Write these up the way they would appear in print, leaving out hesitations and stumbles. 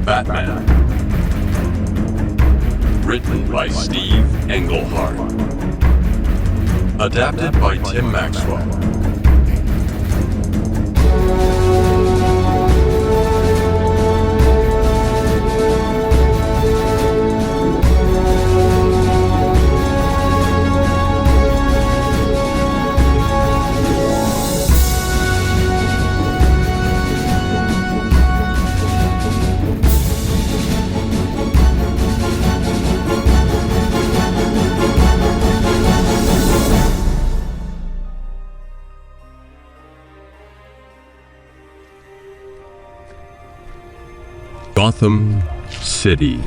Batman. Written by Steve Englehart. Adapted by Tim Maxwell. Gotham City.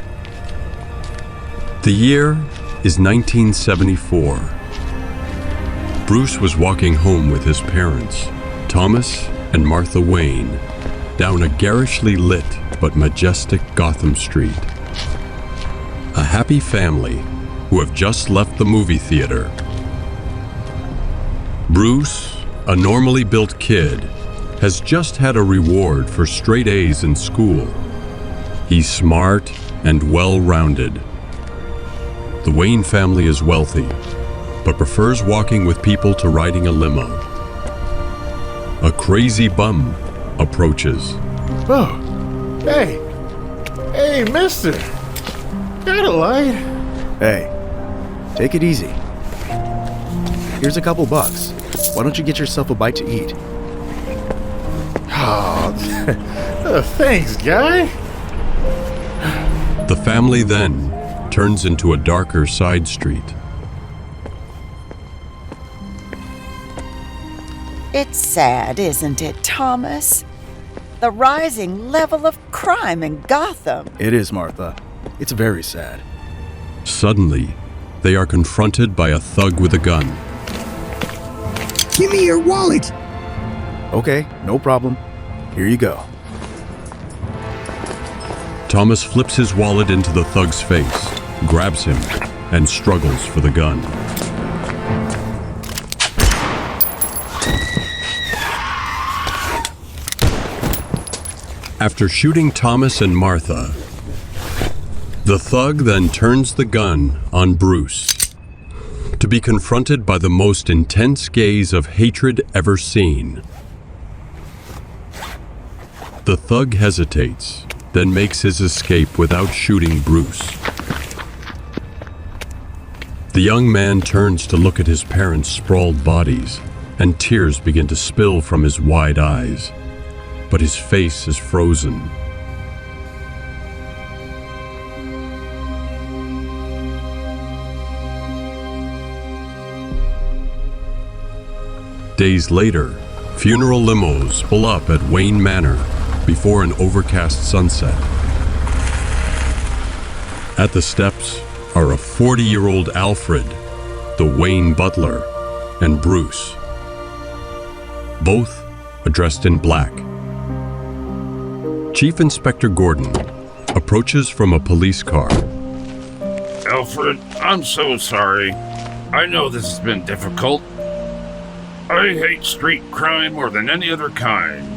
The year is 1974. Bruce was walking home with his parents, Thomas and Martha Wayne, down a garishly lit but majestic Gotham street. A happy family who have just left the movie theater. Bruce, a normally built kid, has just had a reward for straight A's in school. He's smart and well-rounded. The Wayne family is wealthy, but prefers walking with people to riding a limo. A crazy bum approaches. Oh, hey, mister. Got a light? Hey, take it easy. Here's a couple bucks. Why don't you get yourself a bite to eat? Oh, thanks, guy. The family then turns into a darker side street. It's sad, isn't it, Thomas? The rising level of crime in Gotham. It is, Martha. It's very sad. Suddenly, they are confronted by a thug with a gun. Give me your wallet! Okay, no problem. Here you go. Thomas flips his wallet into the thug's face, grabs him, and struggles for the gun. After shooting Thomas and Martha, the thug then turns the gun on Bruce, to be confronted by the most intense gaze of hatred ever seen. The thug hesitates, then makes his escape without shooting Bruce. The young man turns to look at his parents' sprawled bodies, and tears begin to spill from his wide eyes, but his face is frozen. Days later, funeral limos pull up at Wayne Manor before an overcast sunset. At the steps are a 40-year-old Alfred, the Wayne butler, and Bruce. Both are dressed in black. Chief Inspector Gordon approaches from a police car. Alfred, I'm so sorry. I know this has been difficult. I hate street crime more than any other kind.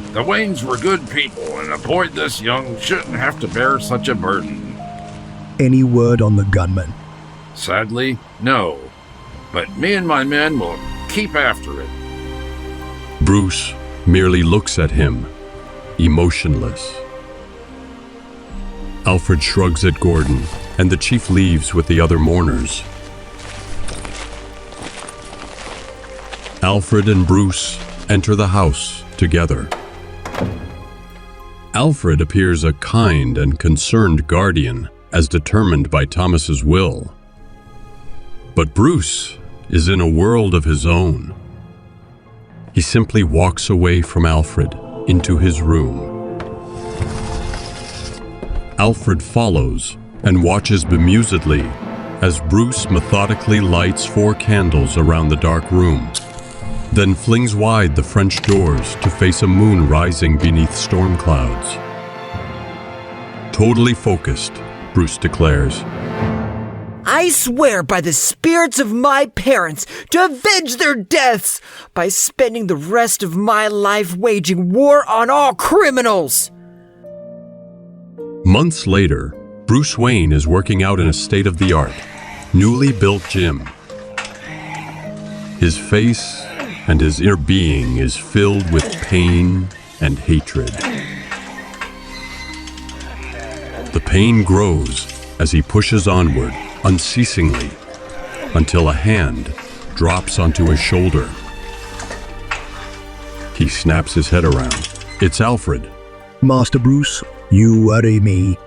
The Waynes were good people, and a boy this young shouldn't have to bear such a burden. Any word on the gunman? Sadly, no. But me and my men will keep after it. Bruce merely looks at him, emotionless. Alfred shrugs at Gordon, and the chief leaves with the other mourners. Alfred and Bruce enter the house together. Alfred appears a kind and concerned guardian, as determined by Thomas's will. But Bruce is in a world of his own. He simply walks away from Alfred into his room. Alfred follows and watches bemusedly as Bruce methodically lights 4 candles around the dark room, then flings wide the French doors to face a moon rising beneath storm clouds. Totally focused, Bruce declares. I swear by the spirits of my parents to avenge their deaths by spending the rest of my life waging war on all criminals. Months later, Bruce Wayne is working out in a state-of-the-art, newly built gym. His face and his inner being is filled with pain and hatred. The pain grows as he pushes onward unceasingly until a hand drops onto his shoulder. He snaps his head around. It's Alfred. Master Bruce, you worry me.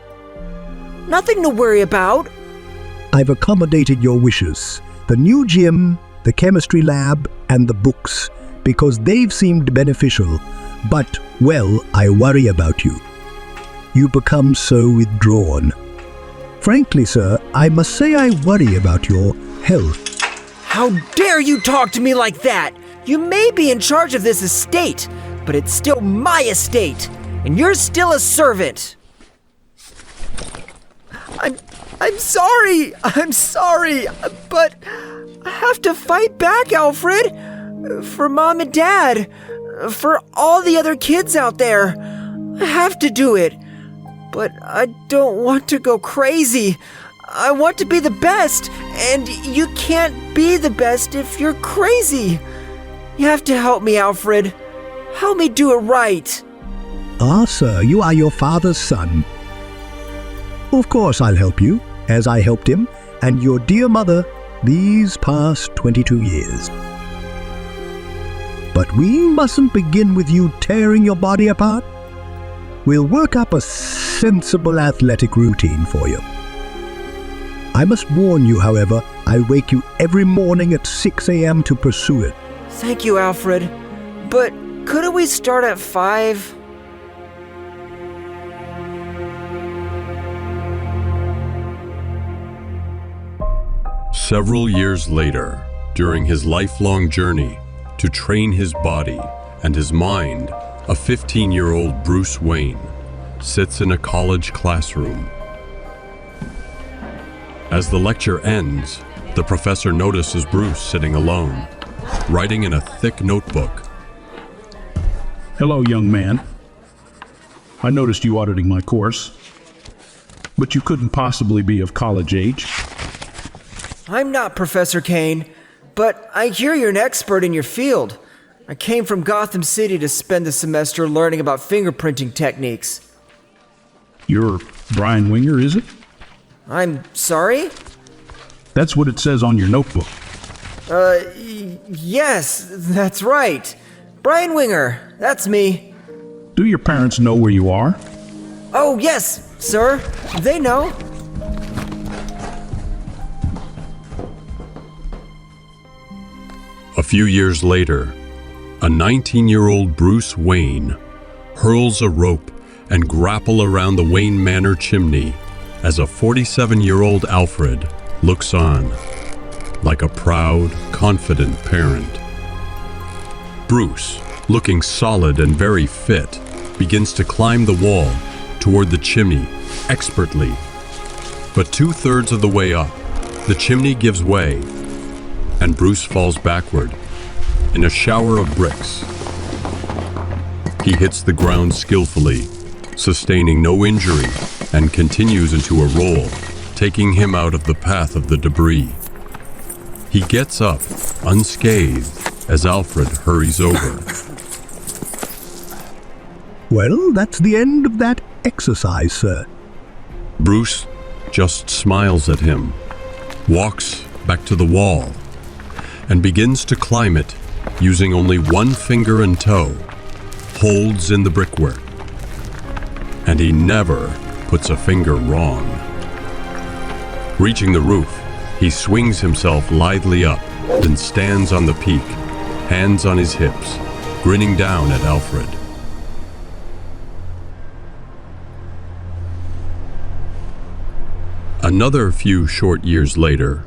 Nothing to worry about. I've accommodated your wishes. The new gym, the chemistry lab, and the books, because they've seemed beneficial. But, well, I worry about you. You become so withdrawn. Frankly, sir, I must say I worry about your health. How dare you talk to me like that? You may be in charge of this estate, but it's still my estate, and you're still a servant. I'm sorry, but I have to fight back, Alfred. For Mom and Dad, for all the other kids out there. I have to do it. But I don't want to go crazy. I want to be the best, and you can't be the best if you're crazy. You have to help me, Alfred. Help me do it right. Ah, sir, you are your father's son. Of course I'll help you, as I helped him, and your dear mother, these past 22 years. But we mustn't begin with you tearing your body apart. We'll work up a sensible athletic routine for you. I must warn you, however, I wake you every morning at 6 a.m. to pursue it. Thank you, Alfred. But couldn't we start at 5? Several years later, during his lifelong journey to train his body and his mind, a 15-year-old Bruce Wayne sits in a college classroom. As the lecture ends, the professor notices Bruce sitting alone, writing in a thick notebook. Hello, young man. I noticed you auditing my course, but you couldn't possibly be of college age. I'm not Professor Kane, but I hear you're an expert in your field. I came from Gotham City to spend the semester learning about fingerprinting techniques. You're Brian Winger, is it? I'm sorry? That's what it says on your notebook. Yes, that's right. Brian Winger, that's me. Do your parents know where you are? Oh, yes, sir. They know. A few years later, a 19-year-old Bruce Wayne hurls a rope and grapple around the Wayne Manor chimney as a 47-year-old Alfred looks on, like a proud, confident parent. Bruce, looking solid and very fit, begins to climb the wall toward the chimney expertly. But 2/3 of the way up, the chimney gives way, and Bruce falls backward in a shower of bricks. He hits the ground skillfully, sustaining no injury, and continues into a roll, taking him out of the path of the debris. He gets up, unscathed, as Alfred hurries over. Well, that's the end of that exercise, sir. Bruce just smiles at him, walks back to the wall, and begins to climb it using only one finger and toe, holds in the brickwork. And he never puts a finger wrong. Reaching the roof, he swings himself lithely up, then stands on the peak, hands on his hips, grinning down at Alfred. Another few short years later,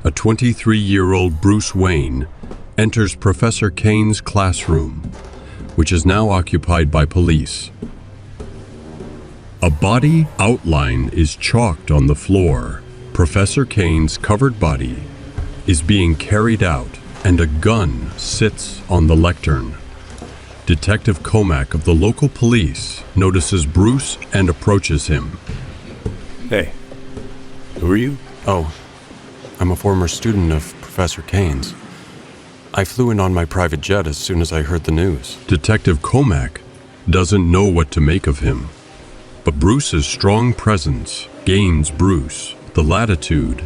a 23-year-old Bruce Wayne enters Professor Kane's classroom, which is now occupied by police. A body outline is chalked on the floor. Professor Kane's covered body is being carried out, and a gun sits on the lectern. Detective Comac of the local police notices Bruce and approaches him. Hey, who are you? Oh, I'm a former student of Professor Kane's. I flew in on my private jet as soon as I heard the news. Detective Comac doesn't know what to make of him, but Bruce's strong presence gains Bruce the latitude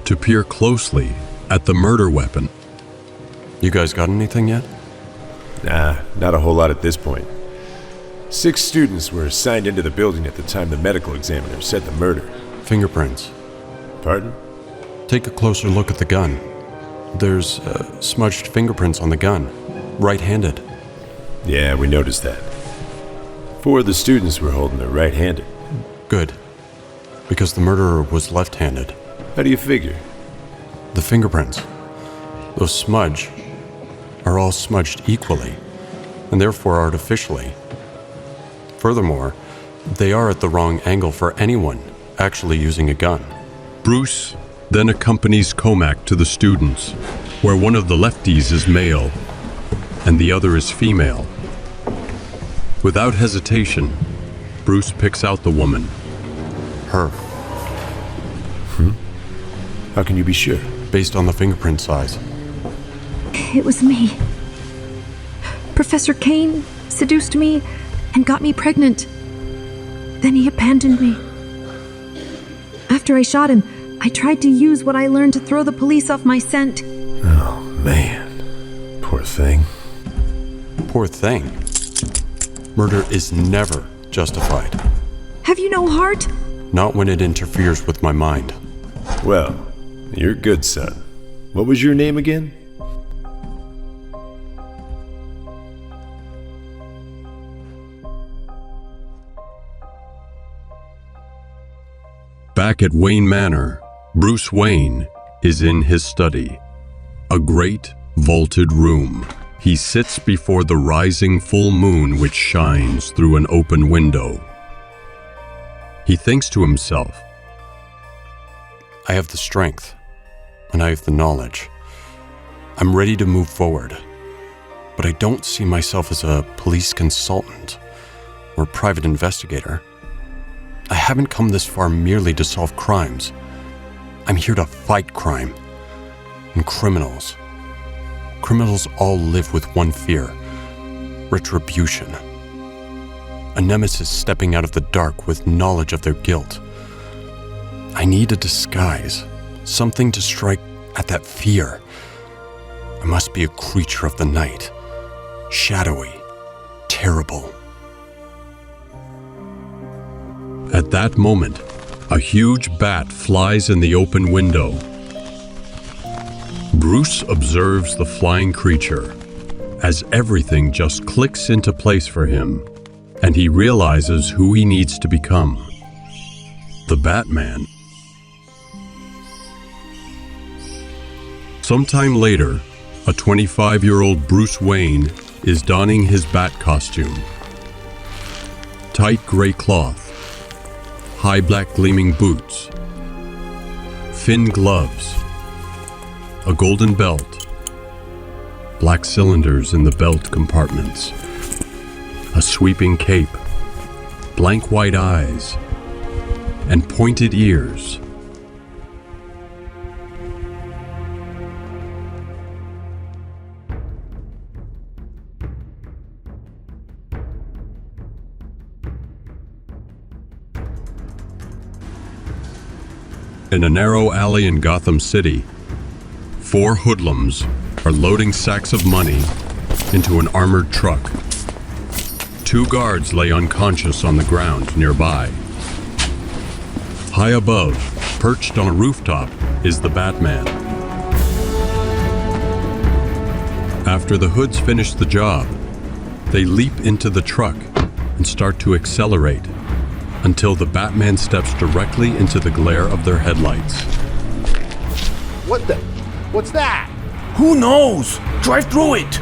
to peer closely at the murder weapon. You guys got anything yet? Nah, not a whole lot at this point. 6 students were assigned into the building at the time the medical examiner said the murder. Fingerprints. Pardon? Take a closer look at the gun. There's smudged fingerprints on the gun, right-handed. Yeah, we noticed that. 4 of the students were holding it right-handed. Good, because the murderer was left-handed. How do you figure? The fingerprints, those smudge, are all smudged equally, and therefore artificially. Furthermore, they are at the wrong angle for anyone actually using a gun. Bruce then accompanies Comac to the students, where one of the lefties is male and the other is female. Without hesitation, Bruce picks out the woman. Her. How can you be sure? Based on the fingerprint size. It was me. Professor Kane seduced me and got me pregnant. Then he abandoned me. After I shot him, I tried to use what I learned to throw the police off my scent. Oh, man. Poor thing. Poor thing. Murder is never justified. Have you no heart? Not when it interferes with my mind. Well, you're good, son. What was your name again? Back at Wayne Manor, Bruce Wayne is in his study, a great vaulted room. He sits before the rising full moon which shines through an open window. He thinks to himself, I have the strength, and I have the knowledge. I'm ready to move forward, but I don't see myself as a police consultant or private investigator. I haven't come this far merely to solve crimes. I'm here to fight crime and criminals. Criminals all live with one fear: retribution. A nemesis stepping out of the dark with knowledge of their guilt. I need a disguise, something to strike at that fear. I must be a creature of the night, shadowy, terrible. At that moment, a huge bat flies in the open window. Bruce observes the flying creature as everything just clicks into place for him, and he realizes who he needs to become: the Batman. Sometime later, a 25-year-old Bruce Wayne is donning his bat costume. Tight gray cloth, high black gleaming boots, thin gloves, a golden belt, black cylinders in the belt compartments, a sweeping cape, blank white eyes, and pointed ears. In a narrow alley in Gotham City, 4 hoodlums are loading sacks of money into an armored truck. 2 guards lay unconscious on the ground nearby. High above, perched on a rooftop, is the Batman. After the hoods finish the job, they leap into the truck and start to accelerate until the Batman steps directly into the glare of their headlights. What the? What's that? Who knows? Drive through it!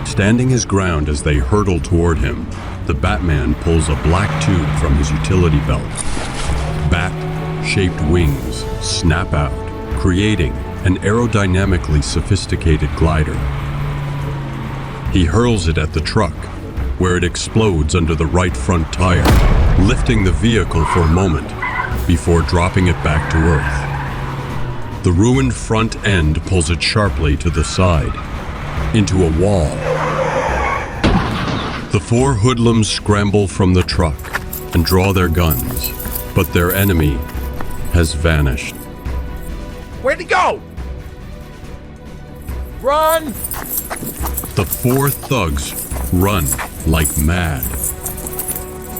Standing his ground as they hurtle toward him, the Batman pulls a black tube from his utility belt. Bat-shaped wings snap out, creating an aerodynamically sophisticated glider. He hurls it at the truck, where it explodes under the right front tire, lifting the vehicle for a moment before dropping it back to earth. The ruined front end pulls it sharply to the side, into a wall. The four hoodlums scramble from the truck and draw their guns, but their enemy has vanished. Where'd he go? Run! The four thugs run like mad.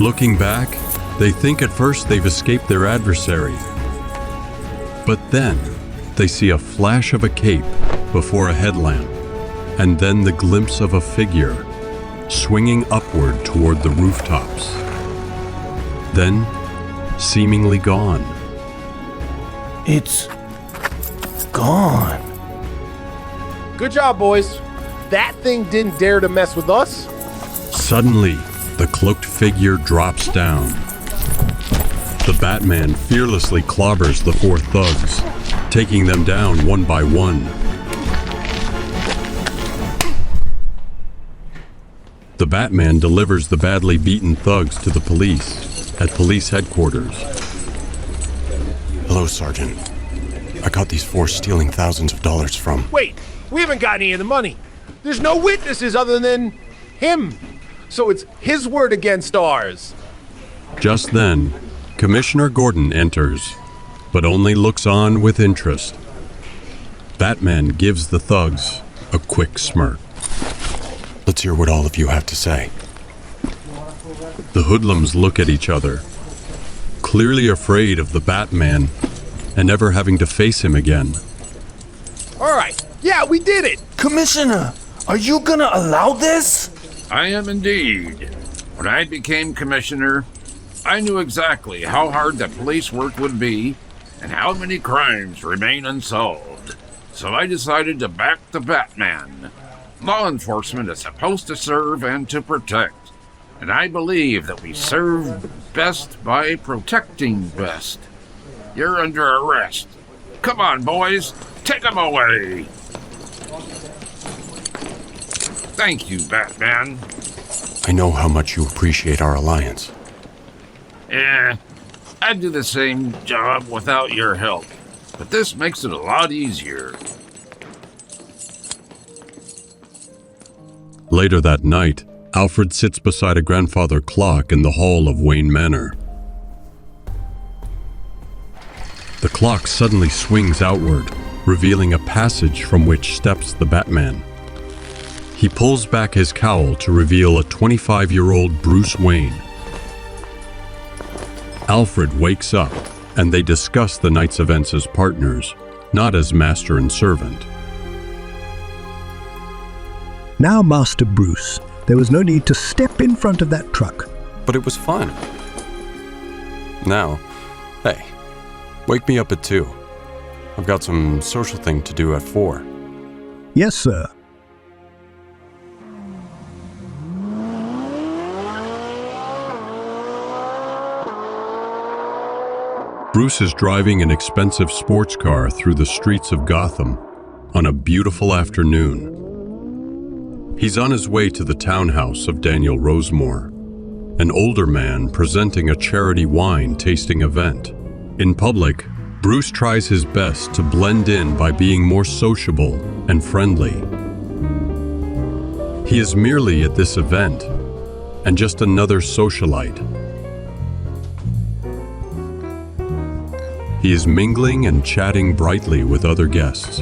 Looking back, they think at first they've escaped their adversary. But then, they see a flash of a cape before a headlamp, and then the glimpse of a figure swinging upward toward the rooftops. Then, seemingly gone. It's gone. Good job, boys. That thing didn't dare to mess with us. Suddenly, the cloaked figure drops down. The Batman fearlessly clobbers the four thugs, taking them down one by one. The Batman delivers the badly beaten thugs to the police at police headquarters. Hello, Sergeant. I caught these four stealing thousands of dollars from... Wait, we haven't got any of the money. There's no witnesses other than him. So it's his word against ours. Just then, Commissioner Gordon enters, but only looks on with interest. Batman gives the thugs a quick smirk. Let's hear what all of you have to say. The hoodlums look at each other, clearly afraid of the Batman and never having to face him again. All right, yeah, we did it. Commissioner, are you gonna allow this? I am indeed. When I became commissioner, I knew exactly how hard the police work would be and how many crimes remain unsolved. So I decided to back the Batman. Law enforcement is supposed to serve and to protect. And I believe that we serve best by protecting best. You're under arrest. Come on, boys. Take him away. Thank you, Batman. I know how much you appreciate our alliance. I'd do the same job without your help, but this makes it a lot easier. Later that night, Alfred sits beside a grandfather clock in the hall of Wayne Manor. The clock suddenly swings outward, revealing a passage from which steps the Batman. He pulls back his cowl to reveal a 25-year-old Bruce Wayne. Alfred wakes up, and they discuss the night's events as partners, not as master and servant. Now, Master Bruce, there was no need to step in front of that truck. But it was fun. Now, hey, wake me up at 2. I've got some social thing to do at 4. Yes, sir. Bruce is driving an expensive sports car through the streets of Gotham on a beautiful afternoon. He's on his way to the townhouse of Daniel Rossmoor, an older man presenting a charity wine tasting event. In public, Bruce tries his best to blend in by being more sociable and friendly. He is merely at this event, and just another socialite. He is mingling and chatting brightly with other guests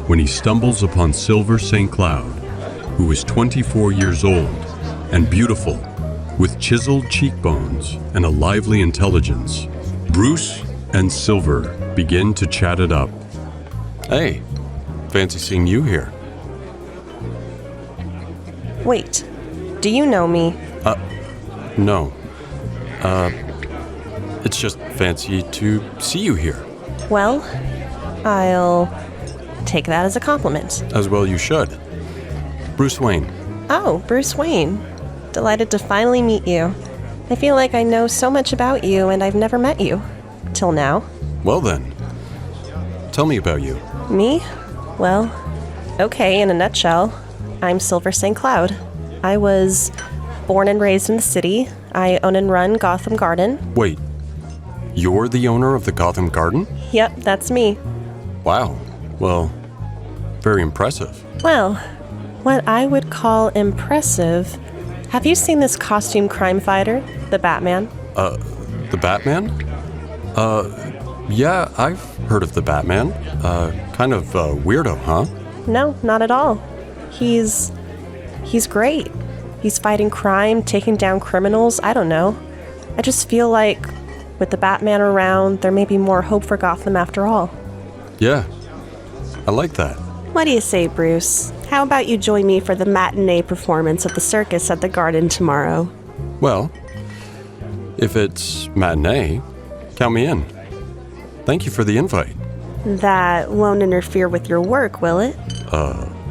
when he stumbles upon Silver St. Cloud, who is 24 years old and beautiful, with chiseled cheekbones and a lively intelligence. Bruce and Silver begin to chat it up. Hey, fancy seeing you here. Wait, do you know me? No. It's just fancy to see you here. Well, I'll take that as a compliment. As well you should. Bruce Wayne. Oh, Bruce Wayne. Delighted to finally meet you. I feel like I know so much about you and I've never met you. Till now. Well then, tell me about you. Me? Well, okay, in a nutshell. I'm Silver St. Cloud. I was born and raised in the city. I own and run Gotham Garden. Wait, you're the owner of the Gotham Garden? Yep, that's me. Wow, well, very impressive. Well, what I would call impressive... Have you seen this costume crime fighter, the Batman? The Batman? Yeah, I've heard of the Batman. Kind of weirdo, huh? No, not at all. He's great. He's fighting crime, taking down criminals, I don't know. I just feel like with the Batman around, there may be more hope for Gotham after all. Yeah, I like that. What do you say, Bruce? How about you join me for the matinee performance at the circus at the Garden tomorrow? Well, if it's matinee, count me in. Thank you for the invite. That won't interfere with your work, will it?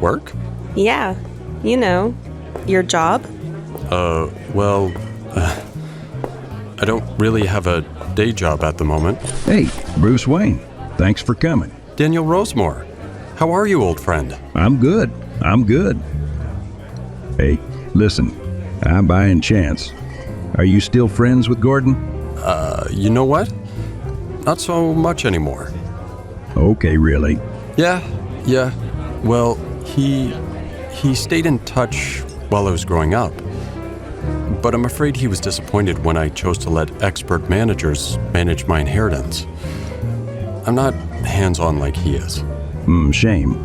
Work? Yeah, you know, your job. Well, I don't really have a day job at the moment. Hey, Bruce Wayne, thanks for coming. Daniel Rossmoor, how are you, old friend? I'm good. Hey, listen, I'm buying Chance. Are you still friends with Gordon? You know what? Not so much anymore. Okay, really? Yeah. Well, he stayed in touch while I was growing up. But I'm afraid he was disappointed when I chose to let expert managers manage my inheritance. I'm not hands-on like he is. Shame.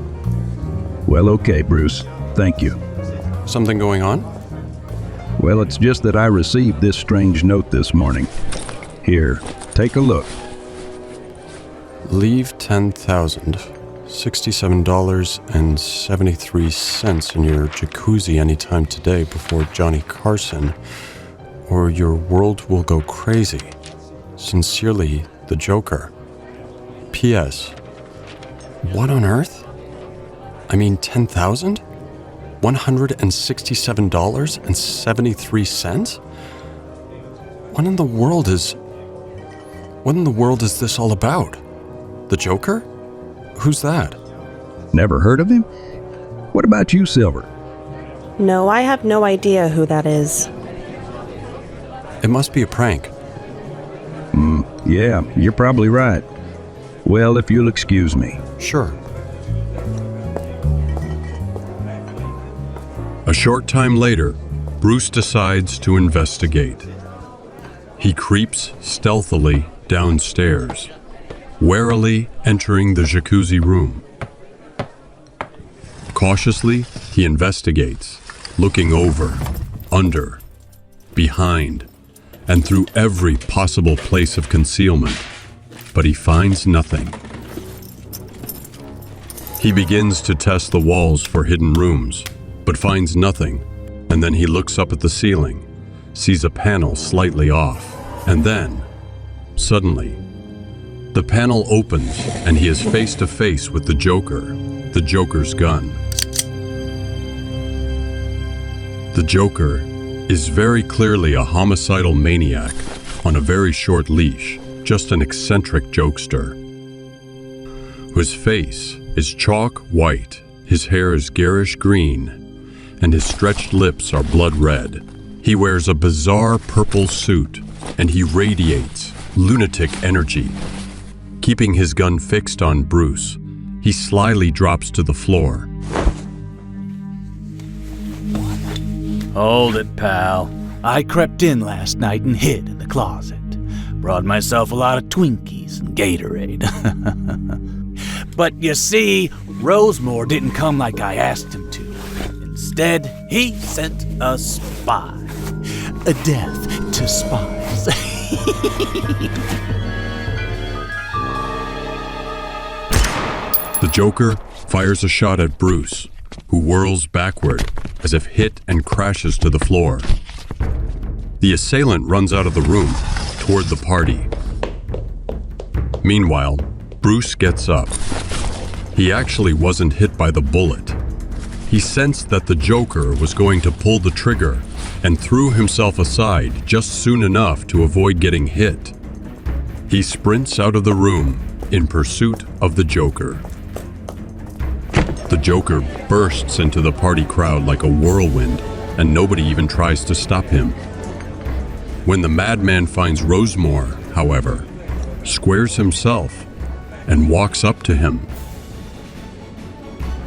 Well, okay, Bruce. Thank you. Something going on? Well, it's just that I received this strange note this morning. Here, take a look. Leave $10,000, $67.73 in your jacuzzi anytime today before Johnny Carson, or your world will go crazy. Sincerely, the Joker. P.S. What on earth? I mean, $10,000? $167.73? What in the world is this all about? The Joker? Who's that? Never heard of him? What about you, Silver? No, I have no idea who that is. It must be a prank. Yeah, you're probably right. Well, if you'll excuse me. Sure. A short time later, Bruce decides to investigate. He creeps stealthily downstairs, warily entering the jacuzzi room. Cautiously, he investigates, looking over, under, behind, and through every possible place of concealment, but he finds nothing. He begins to test the walls for hidden rooms, but finds nothing, and then he looks up at the ceiling, sees a panel slightly off, and then, suddenly, the panel opens and he is face to face with the Joker's gun. The Joker is very clearly a homicidal maniac on a very short leash, just an eccentric jokester, whose face is chalk white, his hair is garish green, and his stretched lips are blood red. He wears a bizarre purple suit, and he radiates lunatic energy. Keeping his gun fixed on Bruce, he slyly drops to the floor. Hold it, pal. I crept in last night and hid in the closet. Brought myself a lot of Twinkies and Gatorade. But you see, Rossmoor didn't come like I asked him to. Instead, he sent a spy. A death to spies. The Joker fires a shot at Bruce, who whirls backward as if hit and crashes to the floor. The assailant runs out of the room toward the party. Meanwhile, Bruce gets up. He actually wasn't hit by the bullet. He sensed that the Joker was going to pull the trigger and threw himself aside just soon enough to avoid getting hit. He sprints out of the room in pursuit of the Joker. The Joker bursts into the party crowd like a whirlwind, and nobody even tries to stop him. When the madman finds Rossmoor, however, squares himself and walks up to him.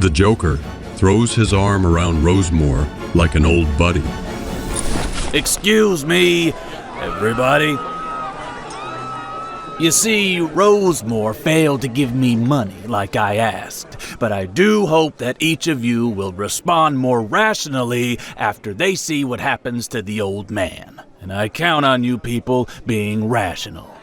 The Joker throws his arm around Rossmoor like an old buddy. Excuse me, everybody. You see, Rossmoor failed to give me money like I asked, but I do hope that each of you will respond more rationally after they see what happens to the old man. And I count on you people being rational.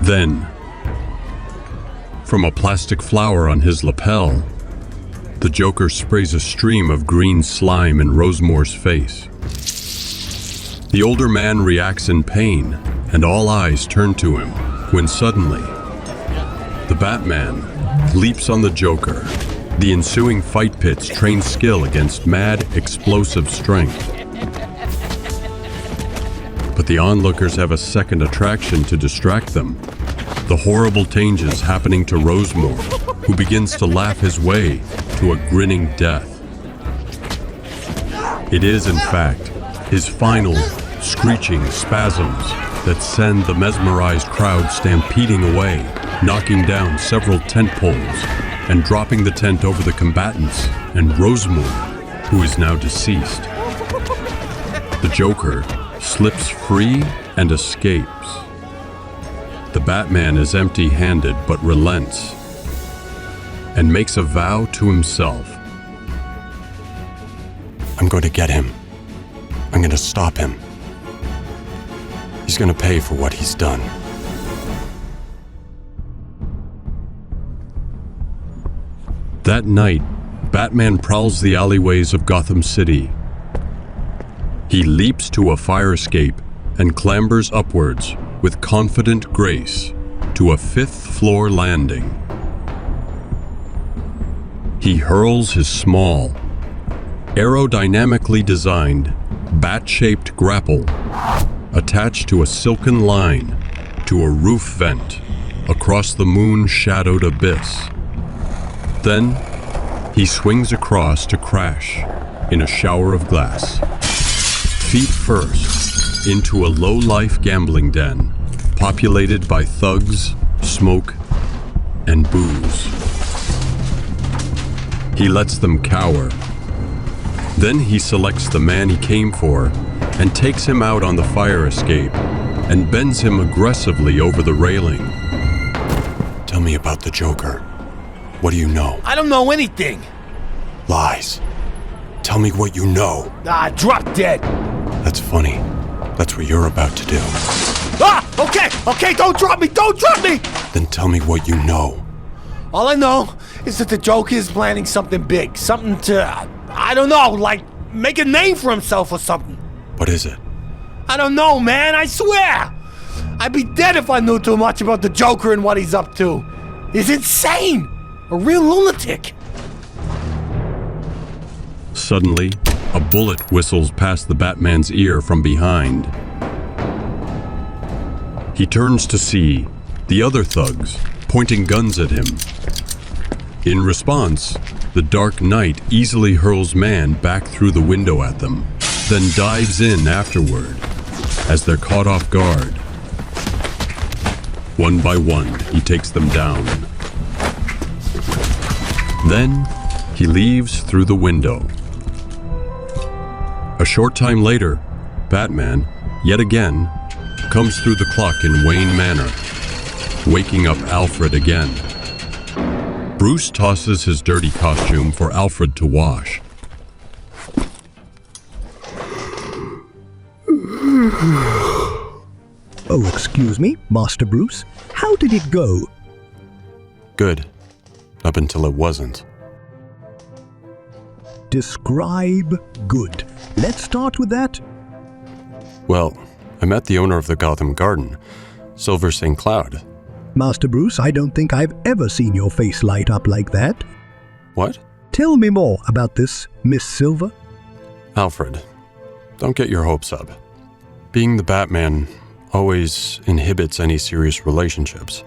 Then, from a plastic flower on his lapel, the Joker sprays a stream of green slime in Rossmoor's face. The older man reacts in pain, and all eyes turn to him, when suddenly, the Batman leaps on the Joker. The ensuing fight pits train skill against mad, explosive strength. But the onlookers have a second attraction to distract them. The horrible changes happening to Rossmoor, who begins to laugh his way to a grinning death. It is, in fact, his final, screeching spasms that send the mesmerized crowd stampeding away, knocking down several tent poles and dropping the tent over the combatants and Rossmoor, who is now deceased. The Joker slips free and escapes. The Batman is empty-handed but relents and makes a vow to himself. I'm going to get him. I'm going to stop him. He's going to pay for what he's done. That night, Batman prowls the alleyways of Gotham City. He leaps to a fire escape and clambers upwards with confident grace to a 5th-floor landing. He hurls his small, aerodynamically designed, bat-shaped grapple attached to a silken line to a roof vent across the moon-shadowed abyss. Then, he swings across to crash in a shower of glass, feet first, into a low-life gambling den populated by thugs, smoke, and booze. He lets them cower. Then he selects the man he came for and takes him out on the fire escape and bends him aggressively over the railing. Tell me about the Joker. What do you know? I don't know anything. Lies. Tell me what you know. Drop dead. That's funny. That's what you're about to do. Okay, don't drop me! Then tell me what you know. All I know is that the Joker is planning something big. Something to, I don't know, like make a name for himself or something. What is it? I don't know, man, I swear! I'd be dead if I knew too much about the Joker and what he's up to. He's insane! A real lunatic! Suddenly, a bullet whistles past the Batman's ear from behind. He turns to see the other thugs pointing guns at him. In response, the Dark Knight easily hurls man back through the window at them, then dives in afterward as they're caught off guard. One by one, he takes them down. Then, he leaves through the window. A short time later, Batman, yet again, comes through the clock in Wayne Manor, waking up Alfred again. Bruce tosses his dirty costume for Alfred to wash. Oh, excuse me, Master Bruce. How did it go? Good. Up until it wasn't. Describe good. Let's start with that. Well, I met the owner of the Gotham Garden, Silver St. Cloud. Master Bruce, I don't think I've ever seen your face light up like that. What? Tell me more about this, Miss Silver. Alfred, don't get your hopes up. Being the Batman always inhibits any serious relationships.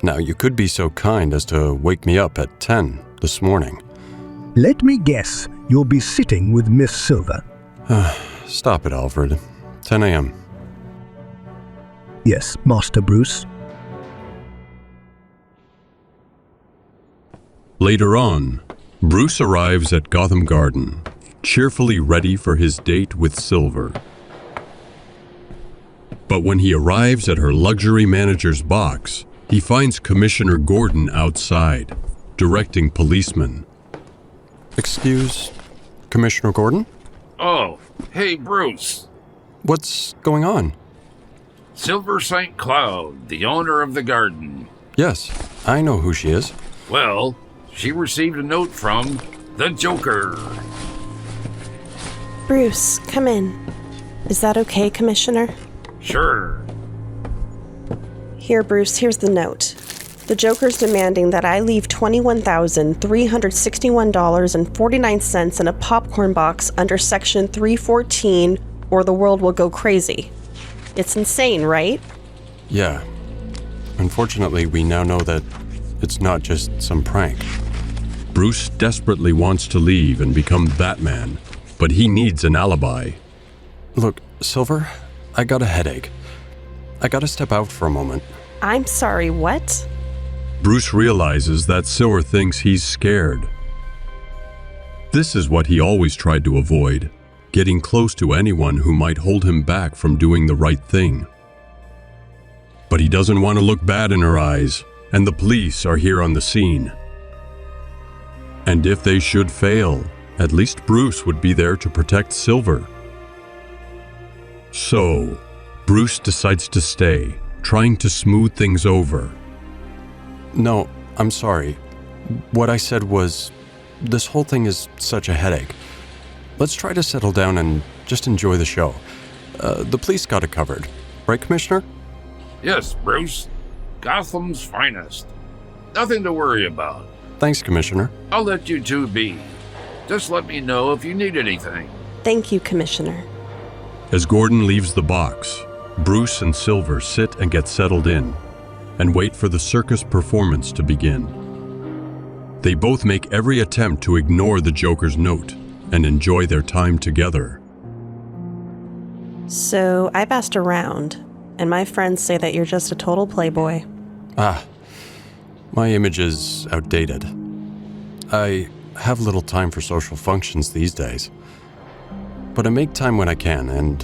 Now, you could be so kind as to wake me up at 10 this morning. Let me guess, you'll be sitting with Miss Silver. Stop it, Alfred. 10 a.m. Yes, Master Bruce. Later on, Bruce arrives at Gotham Garden, cheerfully ready for his date with Silver. But when he arrives at her luxury manager's box, he finds Commissioner Gordon outside, directing policemen. Excuse, Commissioner Gordon? Oh, hey, Bruce. What's going on? Silver St. Cloud, the owner of the garden. Yes, I know who she is. Well, she received a note from the Joker. Bruce, come in. Is that okay, Commissioner? Sure. Here, Bruce, here's the note. The Joker's demanding that I leave $21,361.49 in a popcorn box under Section 314, or the world will go crazy. It's insane, right? Yeah. Unfortunately, we now know that it's not just some prank. Bruce desperately wants to leave and become Batman, but he needs an alibi. Look, Silver, I got a headache. I gotta step out for a moment. I'm sorry, what? Bruce realizes that Silver thinks he's scared. This is what he always tried to avoid, getting close to anyone who might hold him back from doing the right thing. But he doesn't want to look bad in her eyes, and the police are here on the scene. And if they should fail, at least Bruce would be there to protect Silver. So, Bruce decides to stay, trying to smooth things over. No, I'm sorry. What I said was, this whole thing is such a headache. Let's try to settle down and just enjoy the show. The police got it covered. Right, Commissioner? Yes, Bruce. Gotham's finest. Nothing to worry about. Thanks, Commissioner. I'll let you two be. Just let me know if you need anything. Thank you, Commissioner. As Gordon leaves the box, Bruce and Silver sit and get settled in, and wait for the circus performance to begin. They both make every attempt to ignore the Joker's note and enjoy their time together. So, I've asked around, and my friends say that you're just a total playboy. My image is outdated. I have little time for social functions these days. But I make time when I can, and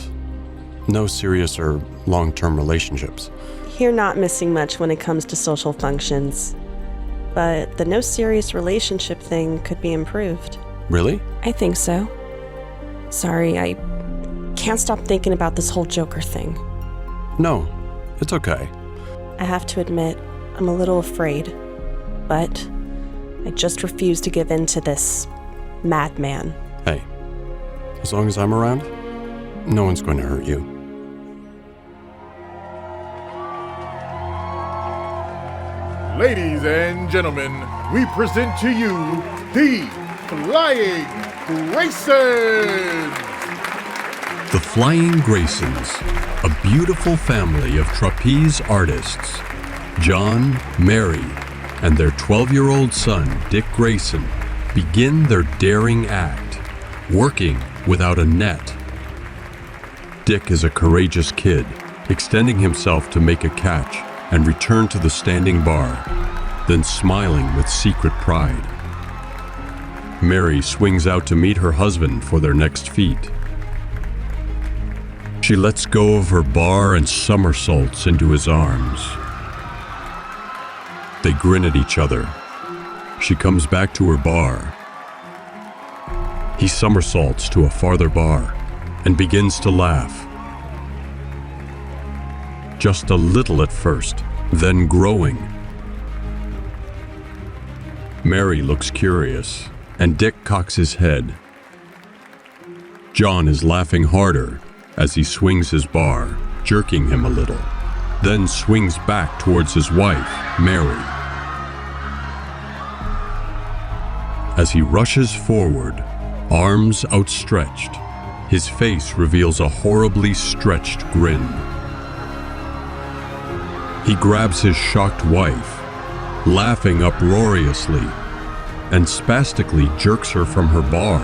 no serious or long-term relationships. You're not missing much when it comes to social functions. But the no serious relationship thing could be improved. Really? I think so. Sorry, I can't stop thinking about this whole Joker thing. No, it's okay. I have to admit, I'm a little afraid. But I just refuse to give in to this madman. Hey, as long as I'm around, no one's going to hurt you. Ladies and gentlemen, we present to you the Flying Graysons! The Flying Graysons, a beautiful family of trapeze artists. John, Mary, and their 12-year-old son, Dick Grayson, begin their daring act, working without a net. Dick is a courageous kid, extending himself to make a catch and return to the standing bar, then smiling with secret pride. Mary swings out to meet her husband for their next feat. She lets go of her bar and somersaults into his arms. They grin at each other. She comes back to her bar. He somersaults to a farther bar and begins to laugh. Just a little at first, then growing. Mary looks curious, and Dick cocks his head. John is laughing harder as he swings his bar, jerking him a little, then swings back towards his wife, Mary. As he rushes forward, arms outstretched, his face reveals a horribly stretched grin. He grabs his shocked wife, laughing uproariously, and spastically jerks her from her bar,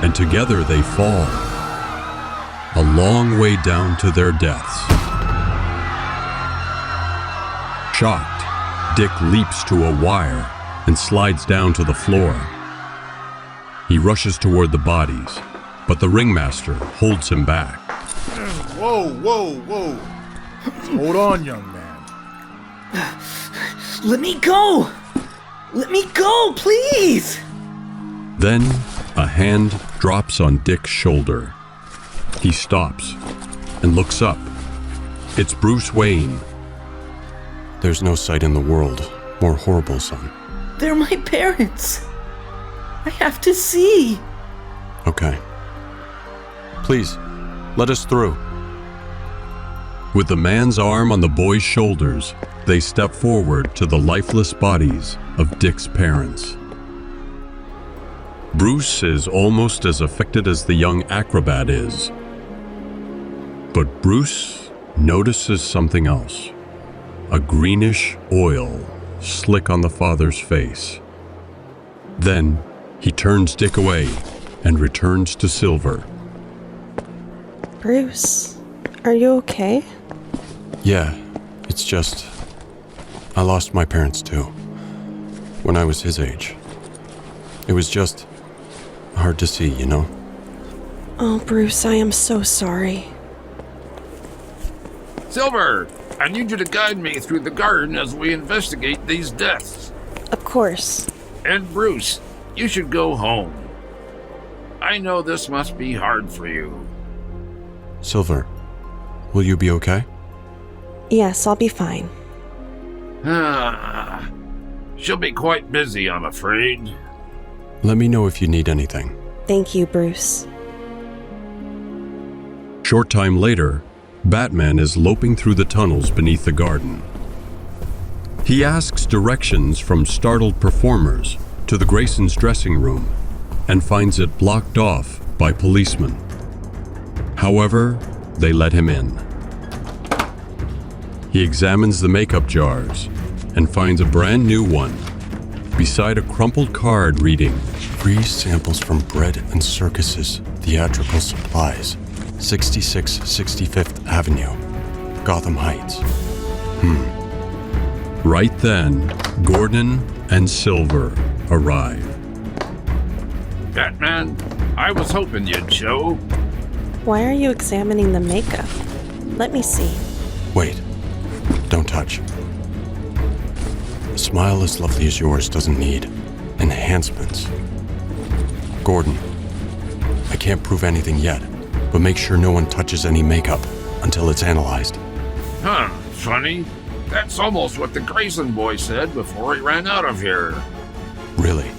and together they fall, a long way down to their deaths. Shocked, Dick leaps to a wire and slides down to the floor. He rushes toward the bodies, but the ringmaster holds him back. Whoa, whoa, whoa. Hold on, young man. Let me go! Let me go, please! Then a hand drops on Dick's shoulder. He stops and looks up. It's Bruce Wayne. There's no sight in the world more horrible, son. They're my parents. I have to see. Okay. Please, let us through. With the man's arm on the boy's shoulders, they step forward to the lifeless bodies of Dick's parents. Bruce is almost as affected as the young acrobat is. But Bruce notices something else. A greenish oil slick on the father's face. Then he turns Dick away and returns to Silver. Bruce, are you okay? Yeah, it's just... I lost my parents too. When I was his age. It was just hard to see, you know? Oh, Bruce, I am so sorry. Silver, I need you to guide me through the garden as we investigate these deaths. Of course. And Bruce, you should go home. I know this must be hard for you. Silver, will you be okay? Yes, I'll be fine. She'll be quite busy, I'm afraid. Let me know if you need anything. Thank you, Bruce. Short time later, Batman is loping through the tunnels beneath the garden. He asks directions from startled performers to the Grayson's dressing room and finds it blocked off by policemen. However, they let him in. He examines the makeup jars and finds a brand new one beside a crumpled card reading, "Free samples from Bread and Circus's Theatrical Supplies, 66 65th Avenue, Gotham Heights." Right then, Gordon and Silver arrive. Batman, I was hoping you'd show. Why are you examining the makeup? Let me see. Wait, don't touch. A smile as lovely as yours doesn't need enhancements. Gordon, I can't prove anything yet, but make sure no one touches any makeup until it's analyzed. Huh, funny. That's almost what the Grayson boy said before he ran out of here. Really?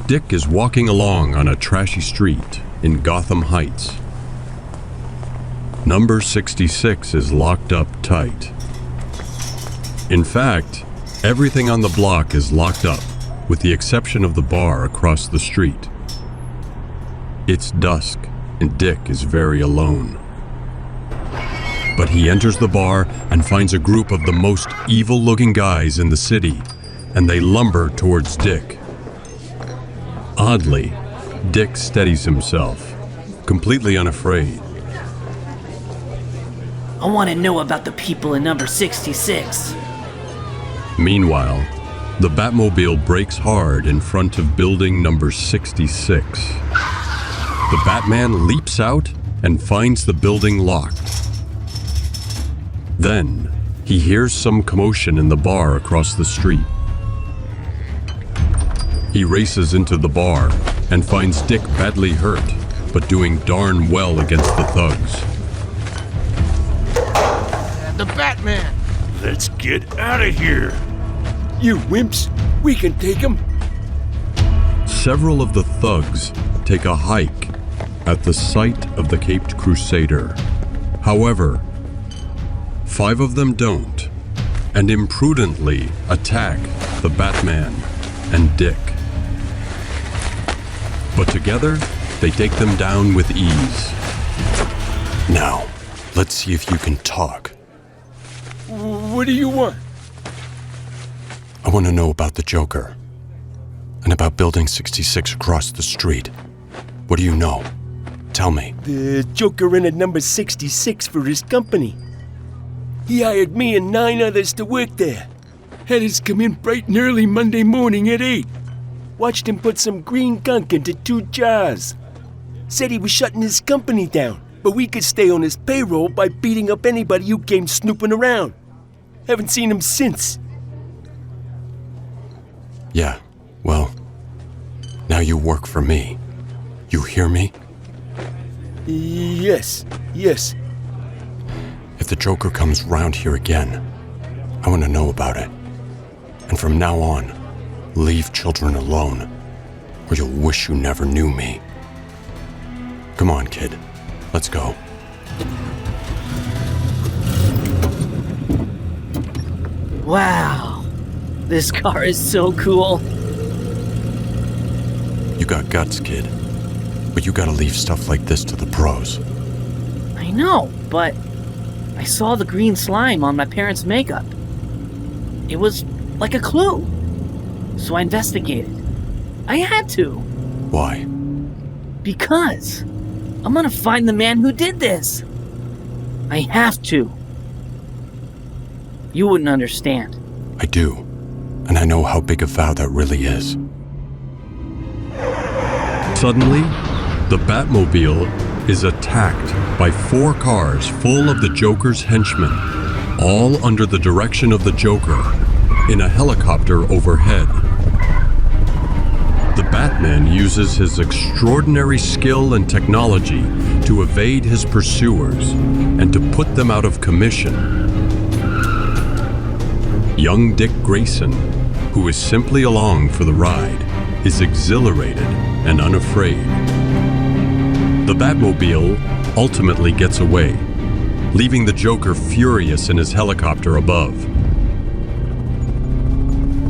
Dick is walking along on a trashy street in Gotham Heights. Number 66 is locked up tight. In fact, everything on the block is locked up, with the exception of the bar across the street. It's dusk, and Dick is very alone. But he enters the bar and finds a group of the most evil-looking guys in the city, and they lumber towards Dick. Oddly, Dick steadies himself, completely unafraid. I want to know about the people in number 66. Meanwhile, the Batmobile brakes hard in front of building number 66. The Batman leaps out and finds the building locked. Then, he hears some commotion in the bar across the street. He races into the bar and finds Dick badly hurt, but doing darn well against the thugs. The Batman! Let's get out of here! You wimps, we can take him! Several of the thugs take a hike at the sight of the Caped Crusader. However, 5 of them don't, and imprudently attack the Batman and Dick. But together, they take them down with ease. Now, let's see if you can talk. What do you want? I want to know about the Joker. And about Building 66 across the street. What do you know? Tell me. The Joker rented number 66 for his company. He hired me and 9 others to work there. Had us come in bright and early Monday morning at 8. Watched him put some green gunk into 2 jars. Said he was shutting his company down, but we could stay on his payroll by beating up anybody who came snooping around. Haven't seen him since. Yeah, well, now you work for me. You hear me? Yes. If the Joker comes round here again, I want to know about it. And from now on, leave children alone, or you'll wish you never knew me. Come on, kid. Let's go. Wow. This car is so cool. You got guts, kid. But you gotta leave stuff like this to the pros. I know, but I saw the green slime on my parents' makeup. It was like a clue. So I investigated. I had to. Why? Because I'm gonna find the man who did this. I have to. You wouldn't understand. I do. And I know how big a vow that really is. Suddenly, the Batmobile is attacked by 4 cars full of the Joker's henchmen, all under the direction of the Joker, in a helicopter overhead. The Batman uses his extraordinary skill and technology to evade his pursuers and to put them out of commission. Young Dick Grayson, who is simply along for the ride, is exhilarated and unafraid. The Batmobile ultimately gets away, leaving the Joker furious in his helicopter above.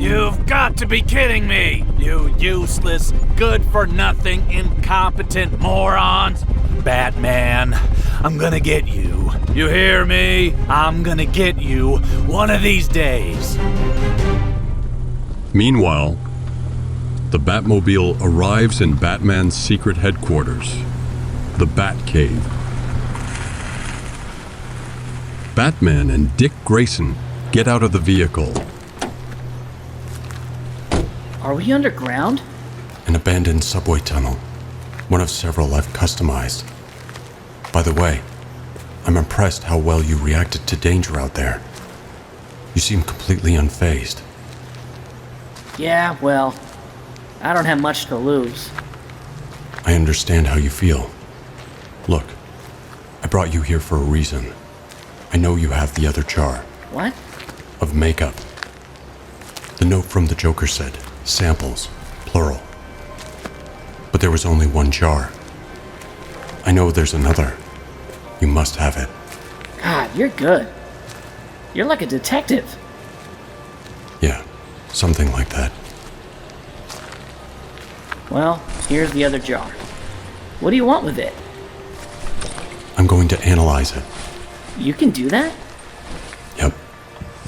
You've got to be kidding me! You useless, good-for-nothing, incompetent morons! Batman, I'm gonna get you. You hear me? I'm gonna get you one of these days. Meanwhile, the Batmobile arrives in Batman's secret headquarters, the Batcave. Batman and Dick Grayson get out of the vehicle. Are we underground? An abandoned subway tunnel. One of several I've customized. By the way, I'm impressed how well you reacted to danger out there. You seem completely unfazed. Yeah, well, I don't have much to lose. I understand how you feel. Look, I brought you here for a reason. I know you have the other jar. What? Of makeup. The note from the Joker said, samples, plural. But there was only one jar. I know there's another. You must have it. God, you're good. You're like a detective. Yeah, something like that. Well, here's the other jar. What do you want with it? I'm going to analyze it. You can do that? Yep.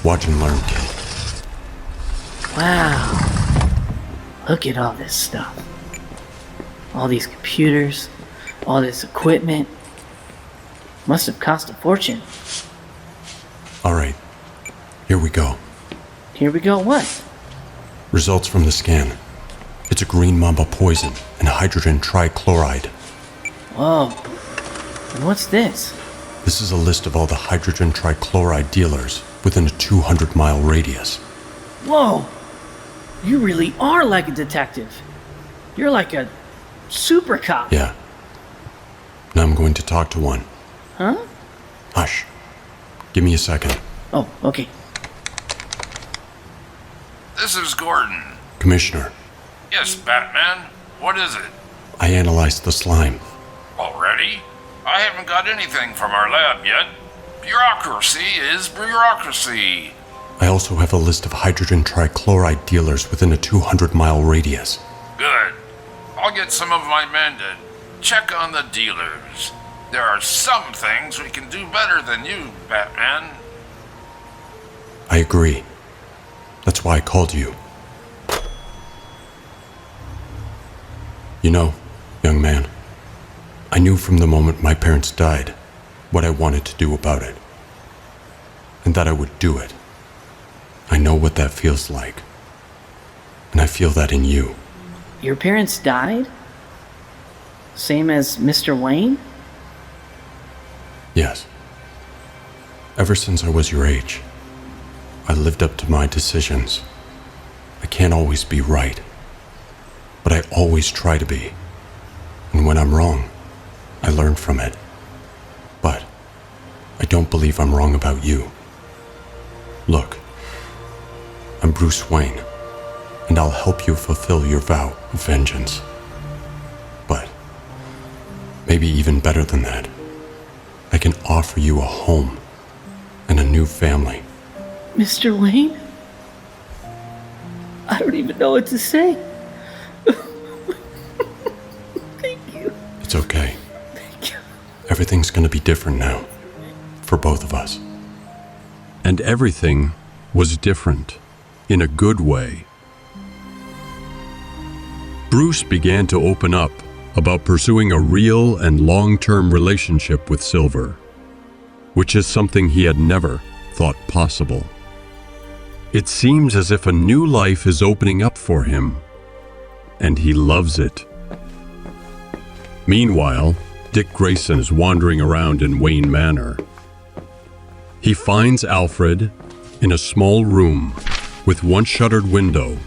Watch and learn, kid. Wow. Look at all this stuff. All these computers, all this equipment. Must have cost a fortune. All right. Here we go. Here we go what? Results from the scan. It's a green mamba poison and hydrogen trichloride. Whoa. And what's this? This is a list of all the hydrogen trichloride dealers within a 200-mile radius. Whoa. You really are like a detective. You're like a super cop. Yeah. Now I'm going to talk to one. Huh? Hush. Give me a second. Oh, okay. This is Gordon. Commissioner, Yes, Batman. What is it? I analyzed the slime. Already? I haven't got anything from our lab yet. Bureaucracy is bureaucracy. I also have a list of hydrogen trichloride dealers within a 200-mile radius. Good. I'll get some of my men to check on the dealers. There are some things we can do better than you, Batman. I agree. That's why I called you. You know, young man, I knew from the moment my parents died what I wanted to do about it. And that I would do it. I know what that feels like. And I feel that in you. Your parents died? Same as Mr. Wayne? Yes. Ever since I was your age, I lived up to my decisions. I can't always be right, but I always try to be. And when I'm wrong, I learn from it. But I don't believe I'm wrong about you. Look, I'm Bruce Wayne, and I'll help you fulfill your vow of vengeance. But maybe even better than that, I can offer you a home and a new family. Mr. Wayne? I don't even know what to say. Thank you. It's okay. Thank you. Everything's gonna be different now, for both of us. And everything was different, in a good way. Bruce began to open up about pursuing a real and long-term relationship with Silver, which is something he had never thought possible. It seems as if a new life is opening up for him, and he loves it. Meanwhile, Dick Grayson is wandering around in Wayne Manor. He finds Alfred in a small room with one shuttered window,